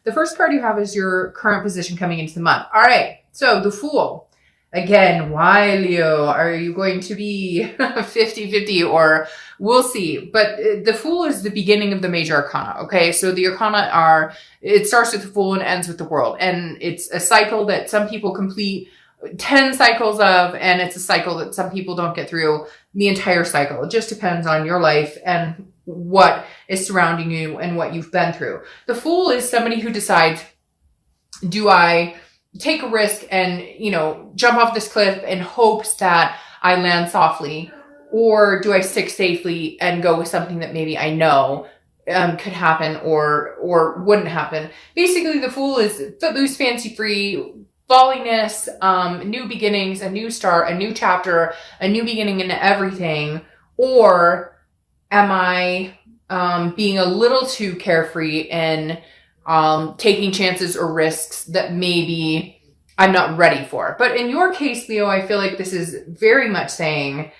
The first card you have is your current position coming into the month. All right. So the Fool. Again, why, Leo? Are you going to be 50-50 or we'll see? But the Fool is the beginning of the major arcana, okay? So the arcana it starts with the Fool and ends with the World. And it's a cycle that some people complete 10 cycles of, and it's a cycle that some people don't get through the entire cycle. It just depends on your life and what is surrounding you and what you've been through. The Fool is somebody who decides, do I take a risk and, jump off this cliff in hopes that I land softly? Or do I stick safely and go with something that maybe I know could happen or wouldn't happen? Basically, the Fool is footloose, fancy-free, volleyness, new beginnings, a new start, a new chapter, a new beginning in everything. Or am I being a little too carefree and taking chances or risks that maybe I'm not ready for? But in your case, Leo, I feel like this is very much saying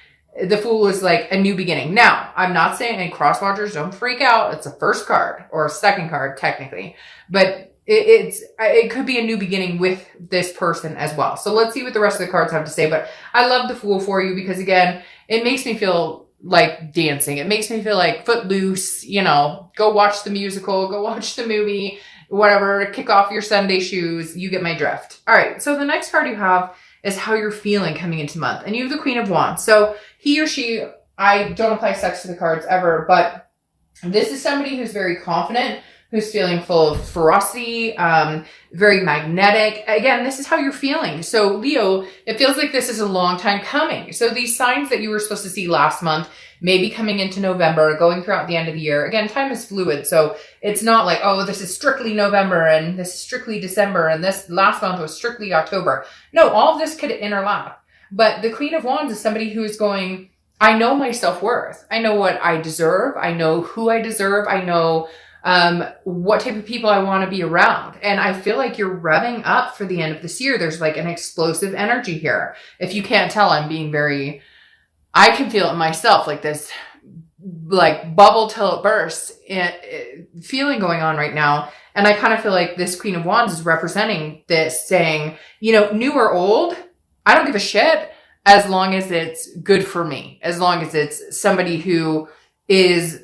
the Fool is like a new beginning. Now, I'm not saying, and cross watchers, don't freak out. It's a first card or a second card, technically. But it could be a new beginning with this person as well. So let's see what the rest of the cards have to say. But I love the Fool for you because, again, it makes me feel like dancing. It makes me feel like footloose, go watch the musical, go watch the movie, whatever, kick off your Sunday shoes. You get my drift. All right. So the next card you have is how you're feeling coming into the month. And you have the Queen of Wands. So he or she, I don't apply sex to the cards ever, but this is somebody who's very confident, who's feeling full of ferocity, very magnetic. Again, this is how you're feeling. So Leo, it feels like this is a long time coming. So these signs that you were supposed to see last month, maybe coming into November, going throughout the end of the year. Again, time is fluid. So it's not like, oh, this is strictly November and this is strictly December and this last month was strictly October. No, all of this could interlap. But the Queen of Wands is somebody who is going, I know my self-worth. I know what I deserve. I know who I deserve. I know what type of people I want to be around. And I feel like you're revving up for the end of this year. There's like an explosive energy here. If you can't tell, I'm being I can feel it myself, like this, like bubble till it bursts feeling going on right now. And I kind of feel like this Queen of Wands is representing this, saying, new or old, I don't give a shit as long as it's good for me, as long as it's somebody who is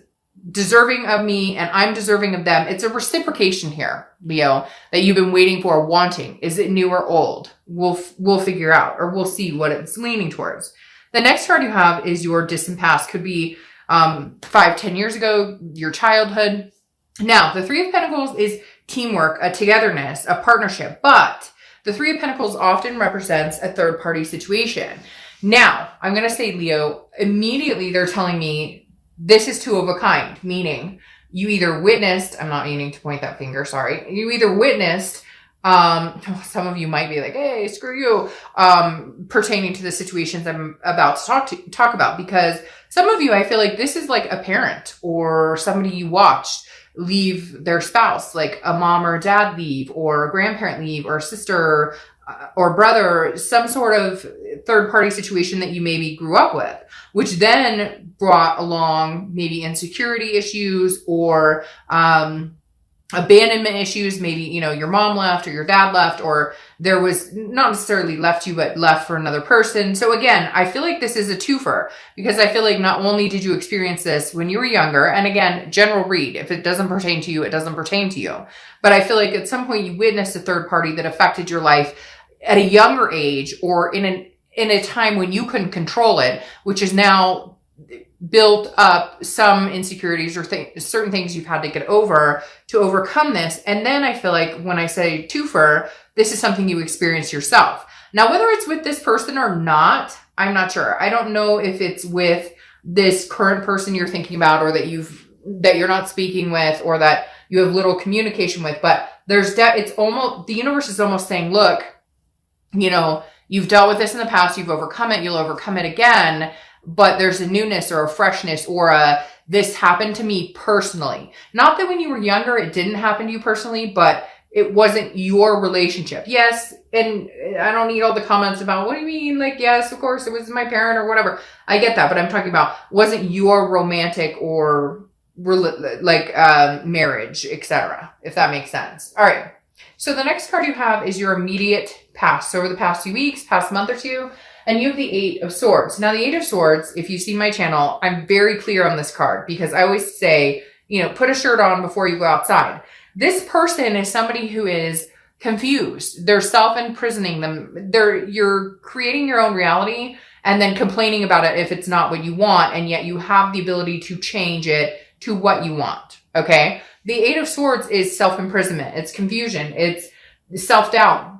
deserving of me and I'm deserving of them. It's a reciprocation here, Leo, that you've been waiting for, wanting. Is it new or old? We'll figure out, or we'll see what it's leaning towards. The next card you have is your distant past. Could be 5-10 years ago, your childhood. Now, the Three of Pentacles is teamwork, a togetherness, a partnership, but the Three of Pentacles often represents a third-party situation. Now, I'm going to say, Leo, immediately they're telling me this is two of a kind, meaning you either witnessed, I'm not meaning to point that finger, sorry. You either witnessed, some of you might be like, hey, screw you, pertaining to the situations I'm about to talk about, because some of you, I feel like this is like a parent or somebody you watched leave their spouse, like a mom or a dad leave, or a grandparent leave, or a sister or brother, some sort of third-party situation that you maybe grew up with, which then brought along maybe insecurity issues or abandonment issues. Maybe, your mom left or your dad left, or there was not necessarily left you, but left for another person. So again, I feel like this is a twofer, because I feel like not only did you experience this when you were younger, and again, general read, if it doesn't pertain to you, it doesn't pertain to you. But I feel like at some point you witnessed a third party that affected your life at a younger age, or in a time when you couldn't control it, which is now built up some insecurities or certain things you've had to get over to overcome this. And then I feel like when I say twofer, this is something you experience yourself. Now, whether it's with this person or not, I'm not sure. I don't know if it's with this current person you're thinking about, or that you're not speaking with, or that you have little communication with, but it's almost, the universe is almost saying, look, you've dealt with this in the past, you've overcome it, you'll overcome it again, but there's a newness or a freshness or this happened to me personally. Not that when you were younger, it didn't happen to you personally, but it wasn't your relationship. Yes, and I don't need all the comments about, what do you mean? Like, yes, of course, it was my parent or whatever. I get that, but I'm talking about, wasn't your romantic or marriage, etc., if that makes sense. All right. So the next card you have is your immediate past. So over the past few weeks, past month or two, and you have the Eight of Swords. Now, the Eight of Swords, if you see my channel, I'm very clear on this card because I always say, put a shirt on before you go outside. This person is somebody who is confused. They're self-imprisoning them. You're creating your own reality and then complaining about it if it's not what you want, and yet you have the ability to change it to what you want, okay? The Eight of Swords is self-imprisonment. It's confusion. It's self-doubt.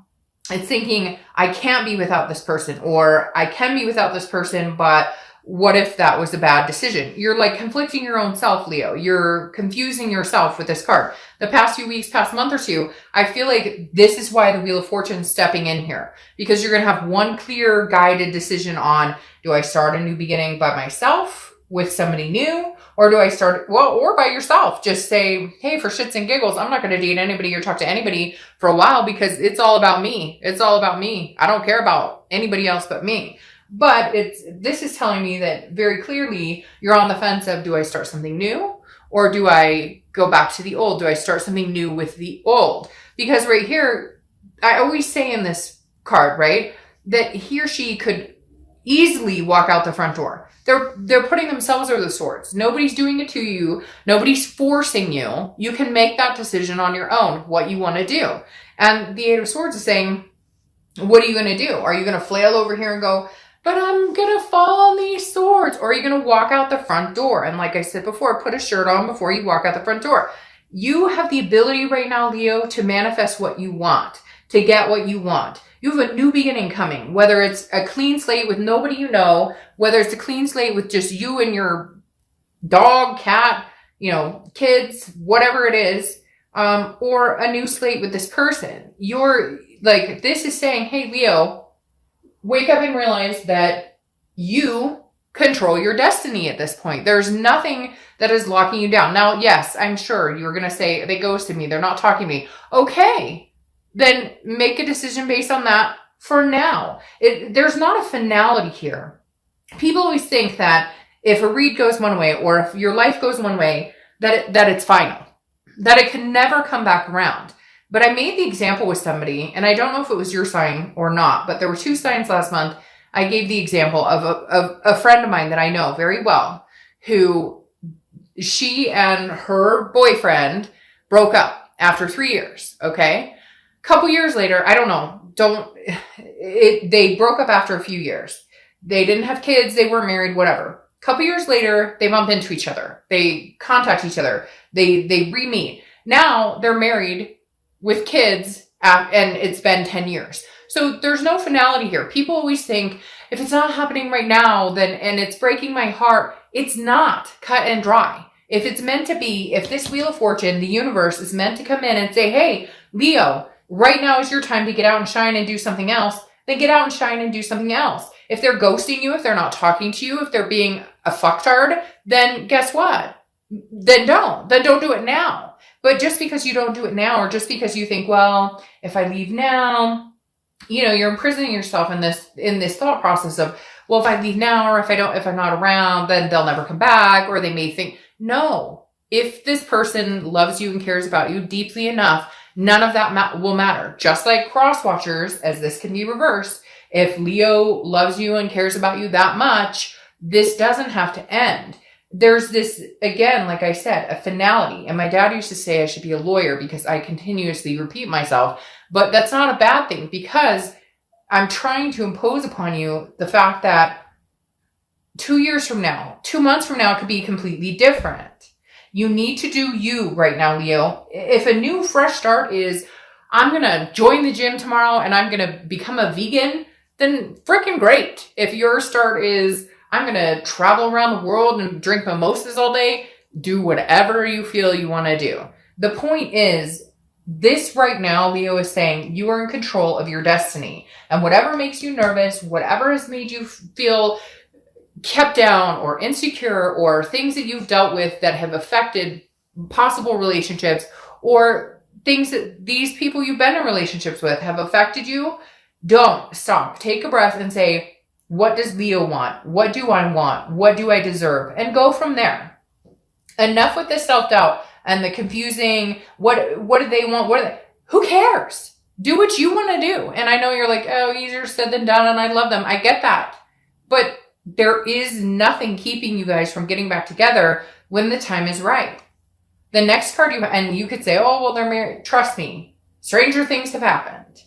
It's thinking, I can't be without this person, or I can be without this person, but what if that was a bad decision? You're like conflicting your own self, Leo. You're confusing yourself with this card. The past few weeks, past month or two, I feel like this is why the Wheel of Fortune is stepping in here, because you're going to have one clear guided decision on, do I start a new beginning by myself with somebody new, or do I start, or by yourself? Just say, hey, for shits and giggles, I'm not going to date anybody or talk to anybody for a while because it's all about me. It's all about me. I don't care about anybody else but me. But this is telling me that very clearly you're on the fence of, do I start something new or do I go back to the old? Do I start something new with the old? Because right here, I always say in this card, right, that he or she could easily walk out the front door. They're putting themselves over the swords. Nobody's doing it to you. Nobody's forcing you. You can make that decision on your own, what you want to do. And the Eight of Swords is saying, what are you going to do? Are you going to flail over here and go, but I'm going to fall on these swords? Or are you going to walk out the front door? And like I said before, put a shirt on before you walk out the front door. You have the ability right now, Leo, to manifest what you want, to get what you want. You have a new beginning coming, whether it's a clean slate with nobody you know, whether it's a clean slate with just you and your dog, cat, kids, whatever it is, or a new slate with this person. This is saying, hey, Leo, wake up and realize that you control your destiny at this point. There's nothing that is locking you down. Now, yes, I'm sure you're going to say, they ghosted me. They're not talking to me. Okay, then make a decision based on that for now. There's not a finality here. People always think that if a read goes one way or if your life goes one way, that it's final, that it can never come back around. But I made the example with somebody, and I don't know if it was your sign or not, but there were 2 signs last month. I gave the example of a friend of mine that I know very well, who she and her boyfriend broke up after 3 years, okay? Couple years later, I don't know, they broke up after a few years. They didn't have kids, they weren't married, whatever. Couple years later, they bump into each other. They contact each other. They re-meet. Now they're married with kids, and it's been 10 years. So there's no finality here. People always think, if it's not happening right now, and it's breaking my heart, it's not cut and dry. If it's meant to be, if this Wheel of Fortune, the universe, is meant to come in and say, hey, Leo, right now is your time to get out and shine and do something else, then get out and shine and do something else. If they're ghosting you, if they're not talking to you, if they're being a fucktard, then guess what? Then don't do it now. But just because you don't do it now, or just because you think, well, if I leave now, you're imprisoning yourself in this thought process of, well, if I leave now, or if I'm not around, then they'll never come back, or they may think, no, if this person loves you and cares about you deeply enough, none of that will matter. Just like cross watchers, as this can be reversed, if Leo loves you and cares about you that much, this doesn't have to end. There's this, again, like I said, a finality. And my dad used to say I should be a lawyer because I continuously repeat myself. But that's not a bad thing, because I'm trying to impose upon you the fact that 2 years from now, 2 months from now, it could be completely different. You need to do you right now, Leo. If a new fresh start is, I'm going to join the gym tomorrow and I'm going to become a vegan, then freaking great. If your start is, I'm going to travel around the world and drink mimosas all day, do whatever you feel you want to do. The point is, this right now, Leo is saying you are in control of your destiny. And whatever makes you nervous, whatever has made you feel kept down or insecure, or things that you've dealt with that have affected possible relationships, or things that these people you've been in relationships with have affected you, don't stop. Take a breath and say, what does Leo want? What do I want? What do I deserve? And go from there. Enough with the self-doubt and the confusing, what do they want? Who cares? Do what you want to do. And I know you're like, oh, easier said than done, and I love them. I get that. But there is nothing keeping you guys from getting back together when the time is right. The next card and you could say, oh, well, they're married. Trust me, stranger things have happened.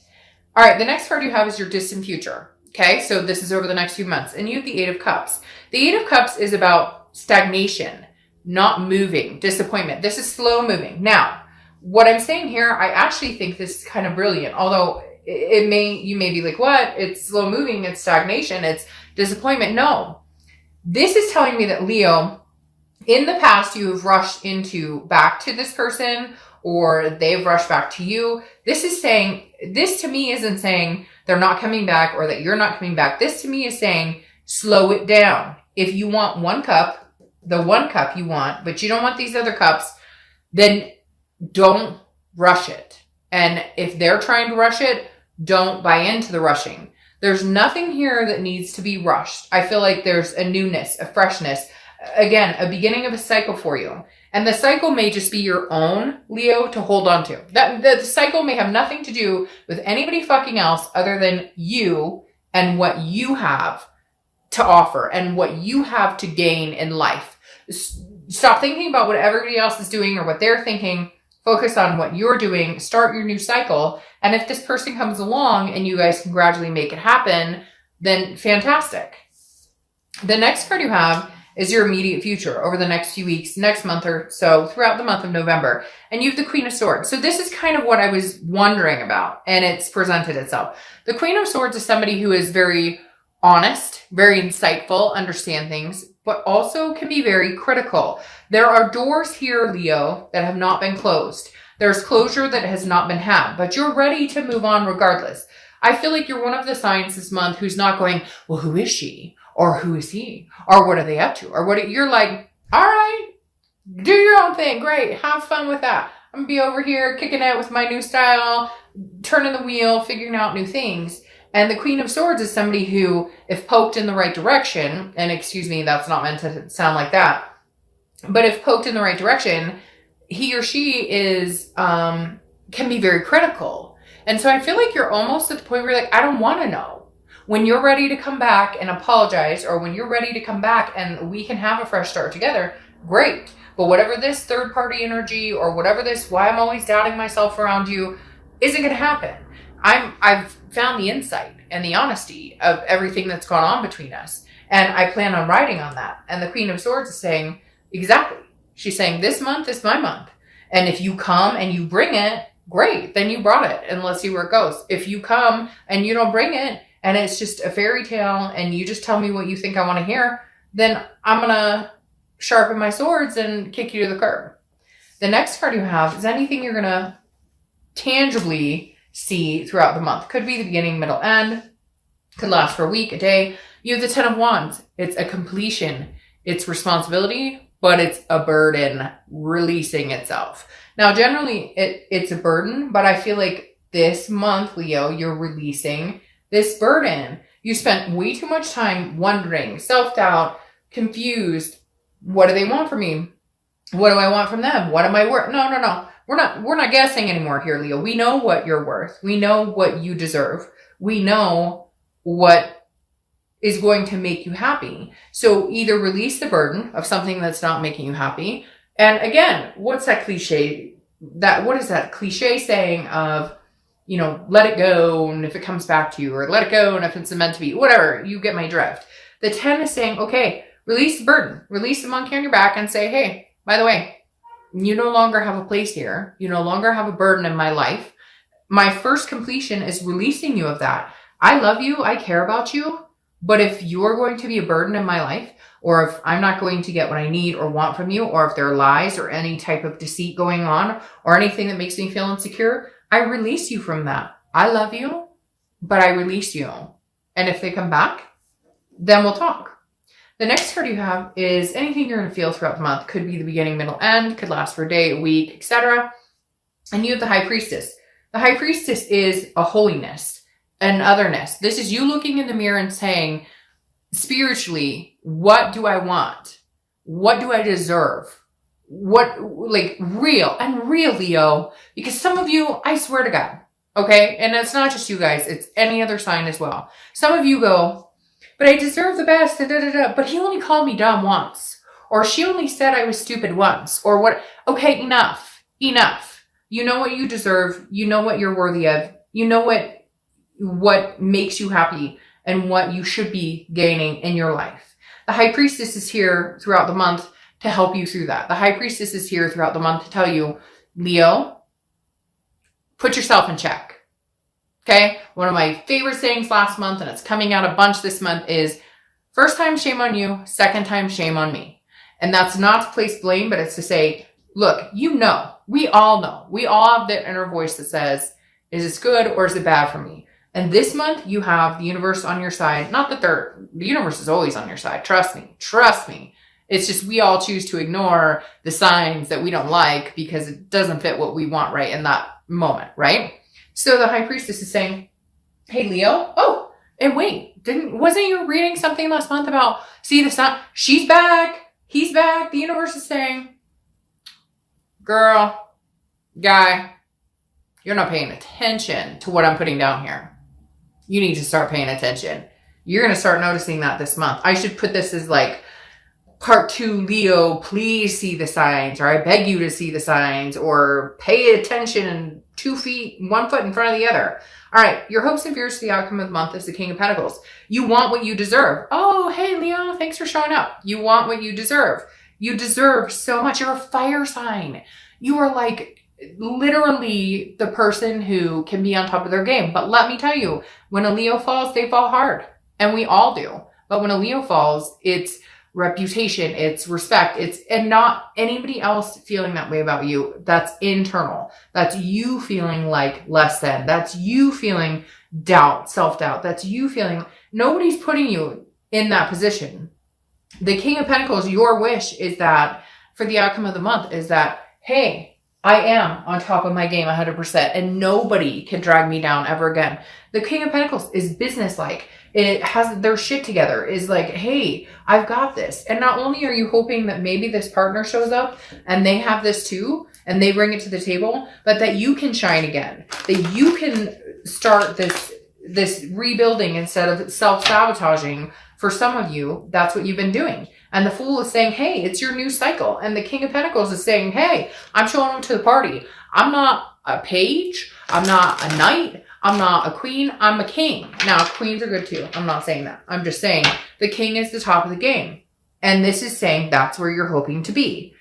All right, the next card you have is your distant future. Okay, so this is over the next few months. And you have the Eight of Cups. The Eight of Cups is about stagnation, not moving, disappointment. This is slow moving. Now, what I'm saying here, I actually think this is kind of brilliant. Although you may be like, what? It's slow moving, it's stagnation, it's disappointment. No, this is telling me that Leo, in the past, you have rushed back to this person, or they've rushed back to you. This to me isn't saying they're not coming back or that you're not coming back. This to me is saying, slow it down. If you want one cup, the one cup you want, but you don't want these other cups, then don't rush it. And if they're trying to rush it, don't buy into the rushing. There's nothing here that needs to be rushed. I feel like there's a newness, a freshness, again, a beginning of a cycle for you. And the cycle may just be your own, Leo, to hold on to. The cycle may have nothing to do with anybody fucking else other than you and what you have to offer and what you have to gain in life. Stop thinking about what everybody else is doing or what they're thinking. Focus on what you're doing. Start your new cycle. And if this person comes along and you guys can gradually make it happen, then fantastic. The next card you have is your immediate future over the next few weeks, next month or so, throughout the month of November. And you have the Queen of Swords. So this is kind of what I was wondering about, and it's presented itself. The Queen of Swords is somebody who is very honest, very insightful, understand things, but also can be very critical. There are doors here, Leo, that have not been closed. There's closure that has not been had, but you're ready to move on regardless. I feel like you're one of the signs this month who's not going, well, who is she? Or who is he? Or what are they up to? Or you're like, all right, do your own thing. Great. Have fun with that. I'm going to be over here kicking it with my new style, turning the wheel, figuring out new things. And the Queen of Swords is somebody who, if poked in the right direction, and excuse me, that's not meant to sound like that, but if poked in the right direction, he or she can be very critical. And so I feel like you're almost at the point where you're like, I don't want to know. When you're ready to come back and apologize, or when you're ready to come back and we can have a fresh start together, great. But whatever this third party energy or whatever this, why I'm always doubting myself around you, isn't going to happen. I've found the insight and the honesty of everything that's gone on between us. And I plan on writing on that. And the Queen of Swords is saying, exactly. She's saying, this month is my month. And if you come and you bring it, great. Then you brought it. And let's see where it goes. If you come and you don't bring it, and it's just a fairy tale, and you just tell me what you think I want to hear, then I'm going to sharpen my swords and kick you to the curb. The next card you have is anything you're going to tangibly see throughout the month. Could be the beginning, middle, end. Could last for a week, a day. You have the Ten of Wands. It's a completion. It's responsibility, but it's a burden releasing itself. Now, generally, it's a burden, but I feel like this month, Leo, you're releasing this burden. You spent way too much time wondering, self-doubt, confused. What do they want from me? What do I want from them? What am I worth? No. We're not guessing anymore here, Leo. We know what you're worth. We know what you deserve. We know what is going to make you happy. So either release the burden of something that's not making you happy. And again, what's that cliche? What is that cliche saying of, let it go, and if it comes back to you, or let it go, and if it's meant to be, whatever, you get my drift. The 10 is saying, okay, release the burden, release the monkey on your back and say, hey, by the way, you no longer have a place here. You no longer have a burden in my life. My first completion is releasing you of that. I love you. I care about you. But if you're going to be a burden in my life, or if I'm not going to get what I need or want from you, or if there are lies or any type of deceit going on, or anything that makes me feel insecure, I release you from that. I love you, but I release you. And if they come back, then we'll talk. The next card you have is anything you're going to feel throughout the month. Could be the beginning, middle, end. Could last for a day, a week, etc. And you have the High Priestess. The High Priestess is a holiness, an otherness. This is you looking in the mirror and saying, spiritually, what do I want? What do I deserve? like real Leo, because some of you, I swear to God, okay? And it's not just you guys, it's any other sign as well. Some of you go, but I deserve the best, but he only called me dumb once, or she only said I was stupid once, or what? Okay, enough. You know what you deserve. You know what you're worthy of. You know what makes you happy and what you should be gaining in your life. The High Priestess is here throughout the month to help you through that. The High Priestess is here throughout the month to tell you, Leo, put yourself in check. Okay? One of my favorite sayings last month, and it's coming out a bunch this month, is first time, shame on you. Second time, shame on me. And that's not to place blame, but it's to say, look, you know, we all have that inner voice that says, is this good or is it bad for me? And this month you have the universe on your side. Not that the universe is always on your side. Trust me. It's just we all choose to ignore the signs that we don't like because it doesn't fit what we want right in that moment, right? So the High Priestess is saying, hey, Leo, oh, and wait, wasn't you reading something last month about, see the sun? She's back. He's back. The universe is saying, girl, guy, you're not paying attention to what I'm putting down here. You need to start paying attention. You're going to start noticing that this month. I should put this as like part 2, Leo, please see the signs, or I beg you to see the signs, or pay attention 2 feet, 1 foot in front of the other. All right, your hopes and fears for the outcome of the month is the King of Pentacles. You want what you deserve. Oh, hey, Leo, thanks for showing up. You want what you deserve. You deserve so much. You're a fire sign. You are like literally the person who can be on top of their game. But let me tell you, when a Leo falls, they fall hard. And we all do. But when a Leo falls, it's reputation, it's respect, and not anybody else feeling that way about you. That's internal. That's you feeling like less than. That's you feeling doubt, self-doubt. That's you feeling nobody's putting you in that position. The King of Pentacles, your wish is that for the outcome of the month is that, hey, I am on top of my game 100% and nobody can drag me down ever again. The King of Pentacles is businesslike. It has their shit together, is like, hey, I've got this. And not only are you hoping that maybe this partner shows up and they have this too, and they bring it to the table, but that you can shine again, that you can start this rebuilding instead of self-sabotaging. For some of you, that's what you've been doing. And the Fool is saying, hey, it's your new cycle. And the King of Pentacles is saying, hey, I'm showing up to the party. I'm not a page. I'm not a knight. I'm not a queen. I'm a king. Now, queens are good too. I'm not saying that. I'm just saying the king is the top of the game. And this is saying that's where you're hoping to be.